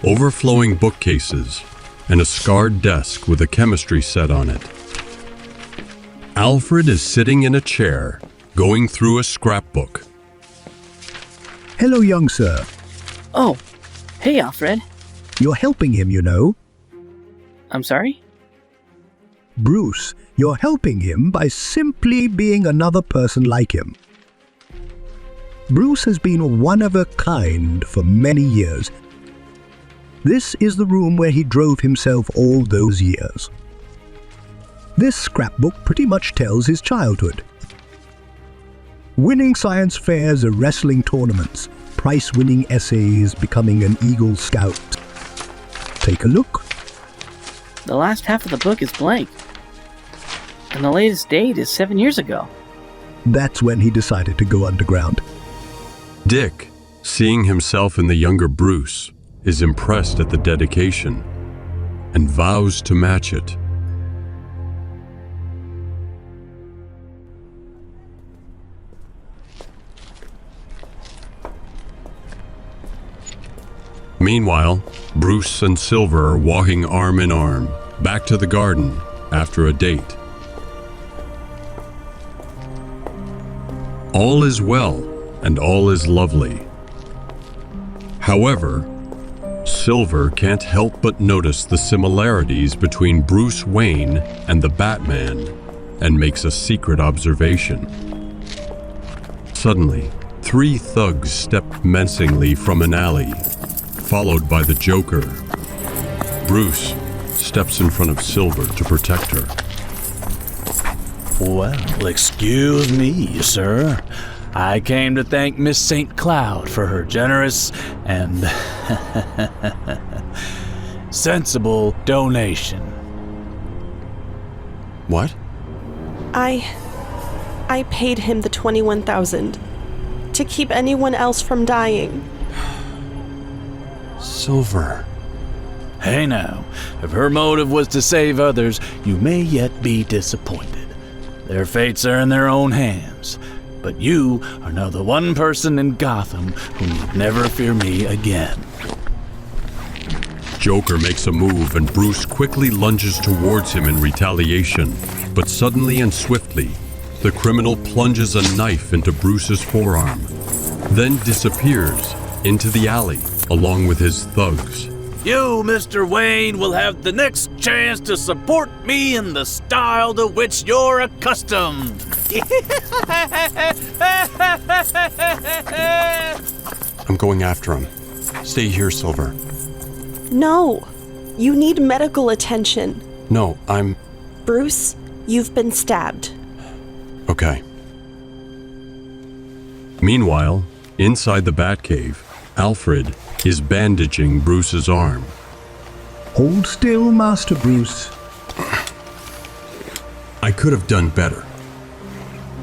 overflowing bookcases, and a scarred desk with a chemistry set on it. Alfred is sitting in a chair, going through a scrapbook. Hello, young sir. Oh, hey, Alfred. You're helping him, you know. I'm sorry? Bruce, you're helping him by simply being another person like him. Bruce has been one of a kind for many years. This is the room where he drove himself all those years. This scrapbook pretty much tells his childhood. Winning science fairs or wrestling tournaments, prize-winning essays, becoming an Eagle Scout. Take a look. The last half of the book is blank. And the latest date is 7 years ago. That's when he decided to go underground. Dick, seeing himself in the younger Bruce, is impressed at the dedication and vows to match it. Meanwhile, Bruce and Silver are walking arm in arm back to the garden after a date. All is well and all is lovely. However, Silver can't help but notice the similarities between Bruce Wayne and the Batman and makes a secret observation. Suddenly, 3 thugs step menacingly from an alley, followed by the Joker. Bruce steps in front of Silver to protect her. Well, excuse me, sir. I came to thank Miss St. Cloud for her generous and sensible donation. What? I paid him the $21,000 to keep anyone else from dying. Silver. Hey now, if her motive was to save others, you may yet be disappointed. Their fates are in their own hands. But you are now the one person in Gotham who need never fear me again. Joker makes a move and Bruce quickly lunges towards him in retaliation. But suddenly and swiftly, the criminal plunges a knife into Bruce's forearm, then disappears into the alley along with his thugs. You, Mr. Wayne, will have the next chance to support me in the style to which you're accustomed. I'm going after him. Stay here, Silver. No, you need medical attention. No, I'm... Bruce, you've been stabbed. Okay. Meanwhile, inside the Batcave, Alfred is bandaging Bruce's arm. Hold still, Master Bruce. I could have done better,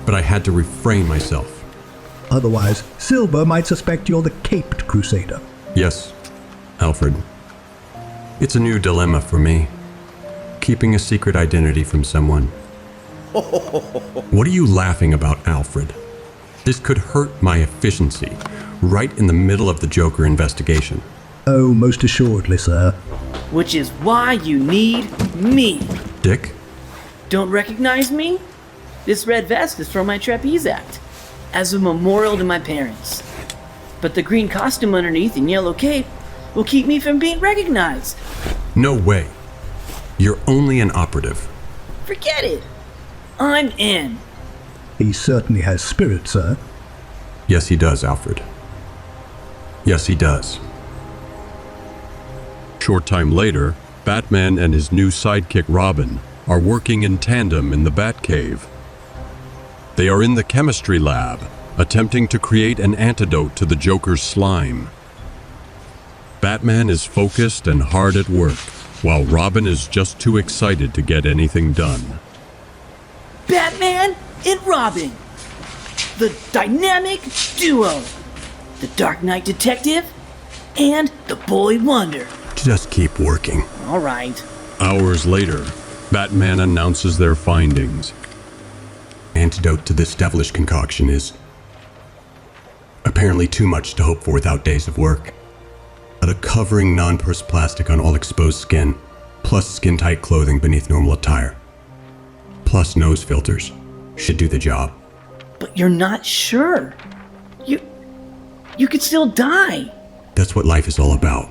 but I had to refrain myself. Otherwise, Silver might suspect you're the caped crusader. Yes, Alfred. It's a new dilemma for me. Keeping a secret identity from someone. What are you laughing about, Alfred? This could hurt my efficiency, right in the middle of the Joker investigation. Oh, most assuredly, sir. Which is why you need me. Dick? Don't recognize me? This red vest is from my trapeze act, as a memorial to my parents. But the green costume underneath and yellow cape will keep me from being recognized. No way. You're only an operative. Forget it. I'm in. He certainly has spirit, sir. Yes, he does, Alfred. Yes, he does. Short time later, Batman and his new sidekick Robin are working in tandem in the Batcave. They are in the chemistry lab, attempting to create an antidote to the Joker's slime. Batman is focused and hard at work, while Robin is just too excited to get anything done. Batman and Robin. The dynamic duo. The Dark Knight Detective and the Boy Wonder. Just keep working. All right. Hours later, Batman announces their findings. Antidote to this devilish concoction is apparently too much to hope for without days of work. But a covering non-porous plastic on all exposed skin, plus skin-tight clothing beneath normal attire, plus nose filters, should do the job. But you're not sure. You could still die. That's what life is all about.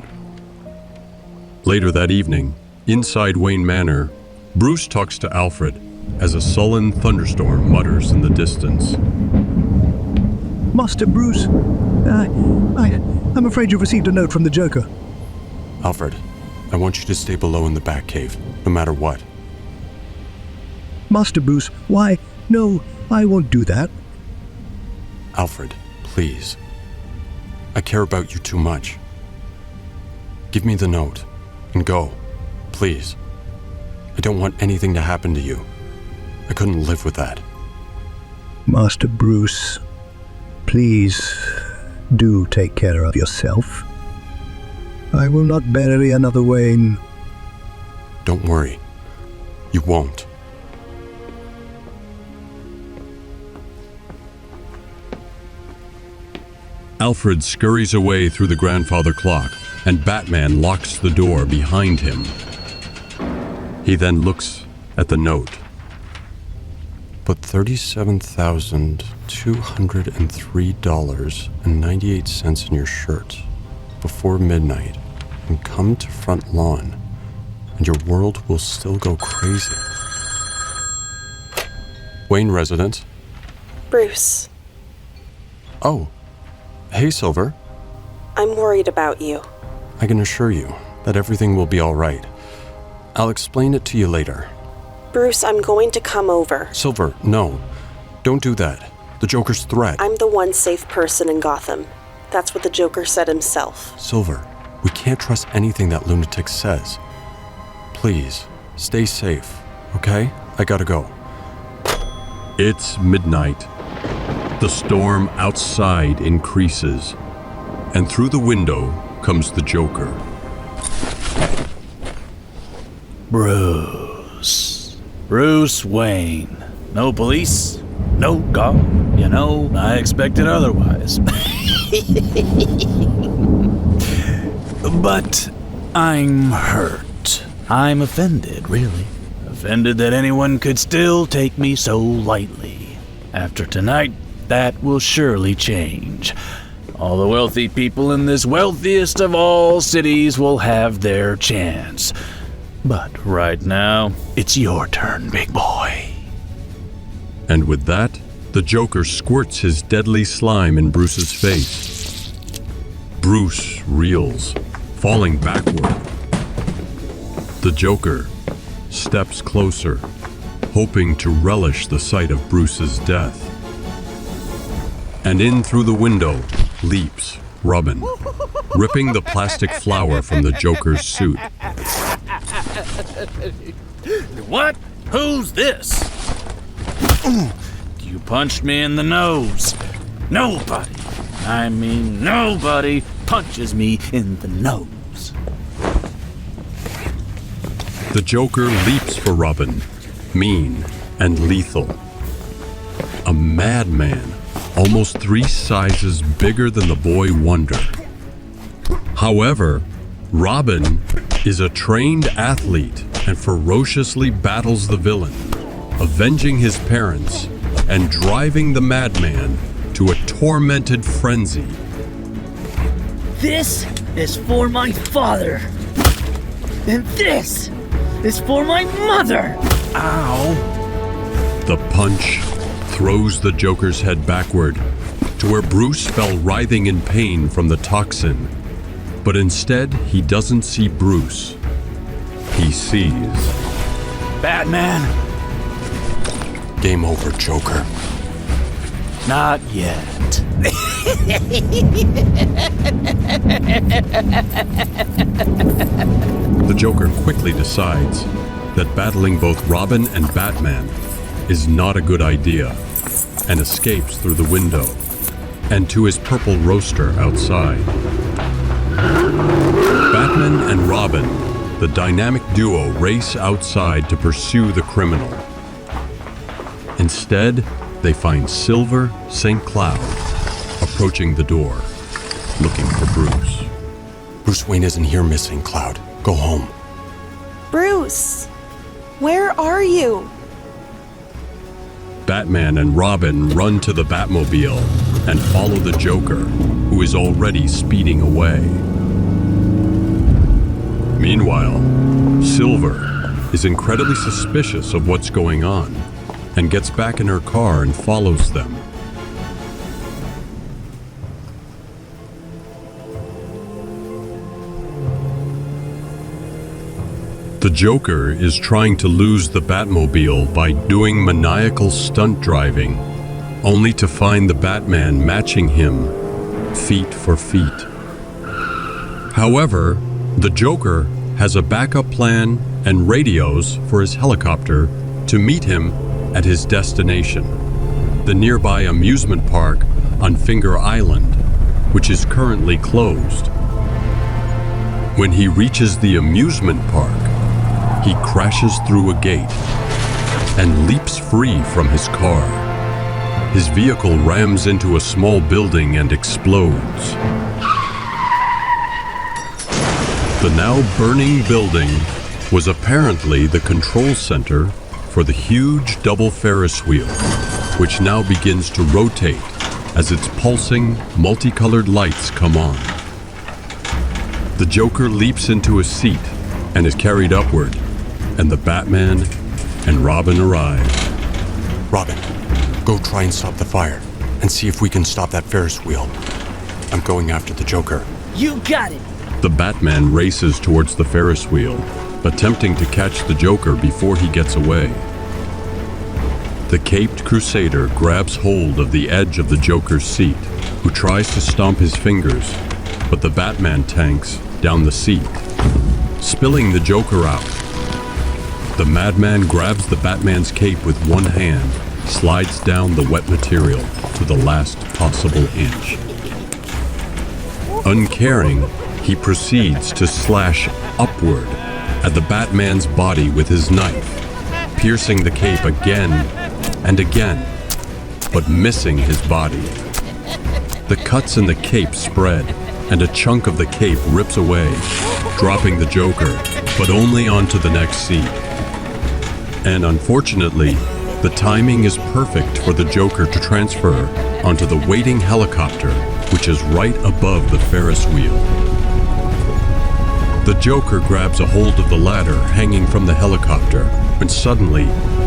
Later that evening, inside Wayne Manor, Bruce talks to Alfred as a sullen thunderstorm mutters in the distance. Master Bruce, I'm afraid you've received a note from the Joker. Alfred, I want you to stay below in the Batcave, no matter what. Master Bruce, why? No, I won't do that. Alfred, please. I care about you too much. Give me the note and go, please. I don't want anything to happen to you. I couldn't live with that. Master Bruce, please do take care of yourself. I will not bury another Wayne. Don't worry. You won't. Alfred scurries away through the grandfather clock, and Batman locks the door behind him. He then looks at the note. Put $37,203.98 in your shirt before midnight and come to front lawn, and your world will still go crazy. Wayne resident. Bruce. Oh. Hey, Silver. I'm worried about you. I can assure you that everything will be all right. I'll explain it to you later. Bruce, I'm going to come over. Silver, no. Don't do that. The Joker's threat. I'm the one safe person in Gotham. That's what the Joker said himself. Silver, we can't trust anything that Lunatic says. Please, stay safe, okay? I gotta go. It's midnight. The storm outside increases, and through the window comes the Joker. Bruce Wayne. No police, no guard. You know, I expected otherwise. But I'm hurt. I'm offended, really. Offended that anyone could still take me so lightly. After tonight, that will surely change. All the wealthy people in this wealthiest of all cities will have their chance. But right now, it's your turn, big boy. And with that, the Joker squirts his deadly slime in Bruce's face. Bruce reels, falling backward. The Joker steps closer hoping to relish the sight of Bruce's death. And in through the window leaps Robin, ripping the plastic flower from the Joker's suit. What? Who's this? You punched me in the nose. Nobody, I mean nobody, punches me in the nose. The Joker leaps for Robin, mean and lethal. A madman, almost 3 sizes bigger than the boy wonder. However, Robin is a trained athlete and ferociously battles the villain, avenging his parents and driving the madman to a tormented frenzy. This is for my father. And this is for my mother. Ow. The punch throws the Joker's head backward to where Bruce fell writhing in pain from the toxin. But instead, he doesn't see Bruce. He sees Batman. Game over, Joker. Not yet. The Joker quickly decides that battling both Robin and Batman is not a good idea and escapes through the window and to his purple roaster outside. Batman and Robin, the dynamic duo, race outside to pursue the criminal. Instead, they find Silver St. Cloud approaching the door, looking for Bruce. Bruce Wayne isn't here, Miss St. Cloud. Go home. Bruce, where are you? Batman and Robin run to the Batmobile and follow the Joker, who is already speeding away. Meanwhile, Silver is incredibly suspicious of what's going on and gets back in her car and follows them. The Joker is trying to lose the Batmobile by doing maniacal stunt driving, only to find the Batman matching him feet for feet. However, the Joker has a backup plan and radios for his helicopter to meet him at his destination, the nearby amusement park on Finger Island, which is currently closed. When he reaches the amusement park, he crashes through a gate and leaps free from his car. His vehicle rams into a small building and explodes. The now burning building was apparently the control center for the huge double Ferris wheel, which now begins to rotate as its pulsing, multicolored lights come on. The Joker leaps into a seat and is carried upward, and the Batman and Robin arrive. Robin, go try and stop the fire and see if we can stop that Ferris wheel. I'm going after the Joker. You got it. The Batman races towards the Ferris wheel, attempting to catch the Joker before he gets away. The caped Crusader grabs hold of the edge of the Joker's seat, who tries to stomp his fingers, but the Batman tanks down the seat, spilling the Joker out. The madman grabs the Batman's cape with one hand, slides down the wet material to the last possible inch. Uncaring, he proceeds to slash upward at the Batman's body with his knife, piercing the cape again and again, but missing his body. The cuts in the cape spread, and a chunk of the cape rips away, dropping the Joker, but only onto the next seat. And unfortunately, the timing is perfect for the Joker to transfer onto the waiting helicopter, which is right above the Ferris wheel. The Joker grabs a hold of the ladder hanging from the helicopter, when suddenly,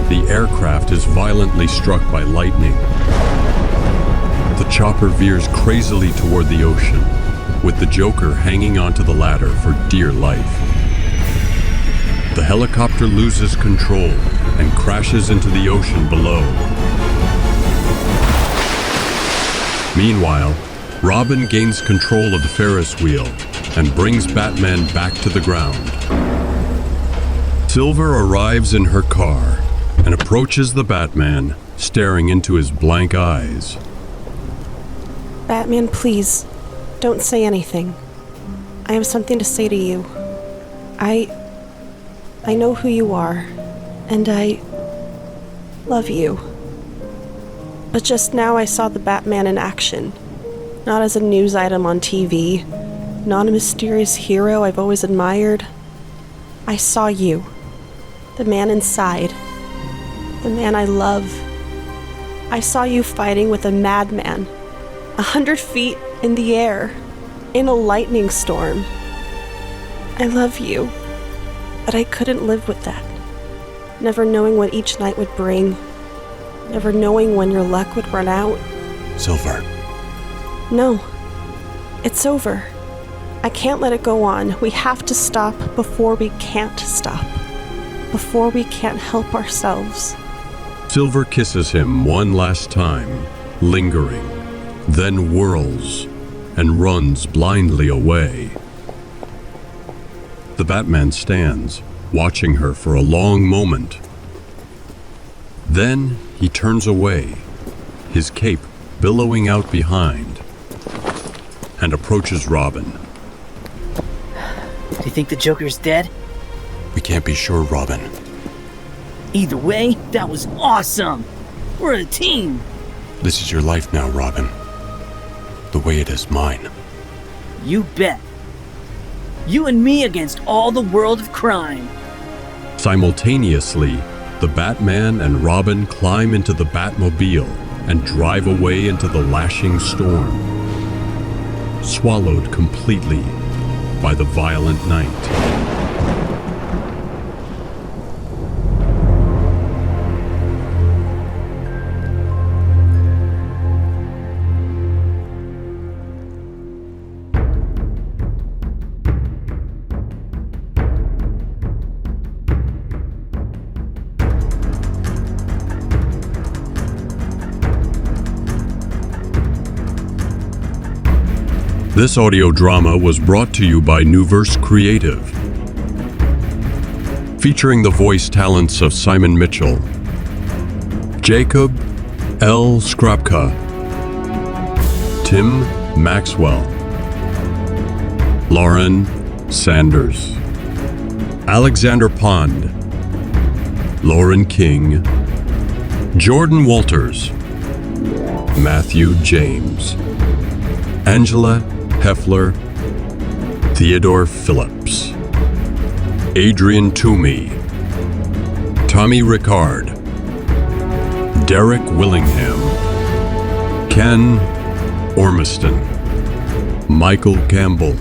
the aircraft is violently struck by lightning. The chopper veers crazily toward the ocean, with the Joker hanging onto the ladder for dear life. The helicopter loses control and crashes into the ocean below. Meanwhile, Robin gains control of the Ferris wheel and brings Batman back to the ground. Silver arrives in her car and approaches the Batman, staring into his blank eyes. Batman, please, don't say anything. I have something to say to you. I know who you are, and I love you. But just now I saw the Batman in action. Not as a news item on TV, not a mysterious hero I've always admired. I saw you, the man inside, the man I love. I saw you fighting with a madman, 100 feet in the air, in a lightning storm. I love you, but I couldn't live with that. Never knowing what each night would bring, never knowing when your luck would run out. Silver. No, it's over. I can't let it go on. We have to stop before we can't stop, before we can't help ourselves. Silver kisses him one last time, lingering, then whirls and runs blindly away. The Batman stands, watching her for a long moment. Then he turns away, his cape billowing out behind, and approaches Robin. Do you think the Joker's dead? We can't be sure, Robin. Either way, that was awesome! We're a team! This is your life now, Robin. The way it is mine. You bet. You and me against all the world of crime. Simultaneously, the Batman and Robin climb into the Batmobile and drive away into the lashing storm, swallowed completely by the violent night. This audio drama was brought to you by Newverse Creative, featuring the voice talents of Simon Mitchell, Jacob L. Skrapka, Tim Maxwell, Loren Sanders, Alexander Pond, Lauren King, Jordan Walters, Matthew James, Angela Hoeffler, Theodore Phillips, Adrian Toomey, Tommy Ricard, Derek Willingham, Ken Ormiston, Michael Campbell,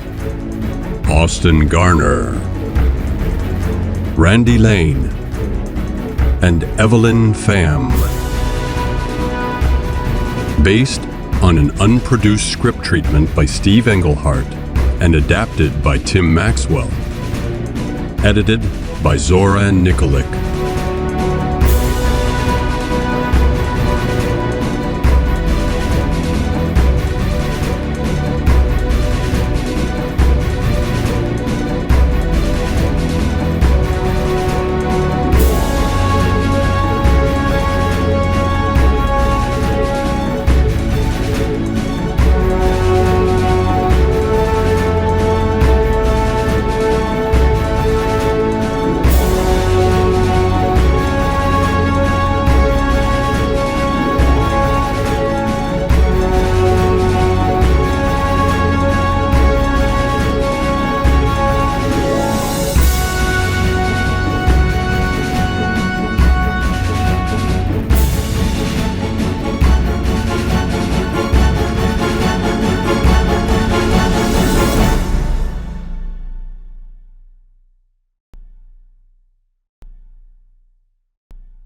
Austin Garner, Randy Lane, and Evelyn Pham. Based on an unproduced script treatment by Steve Englehart and adapted by Tim Maxwell. Edited by Zoran Nikolic.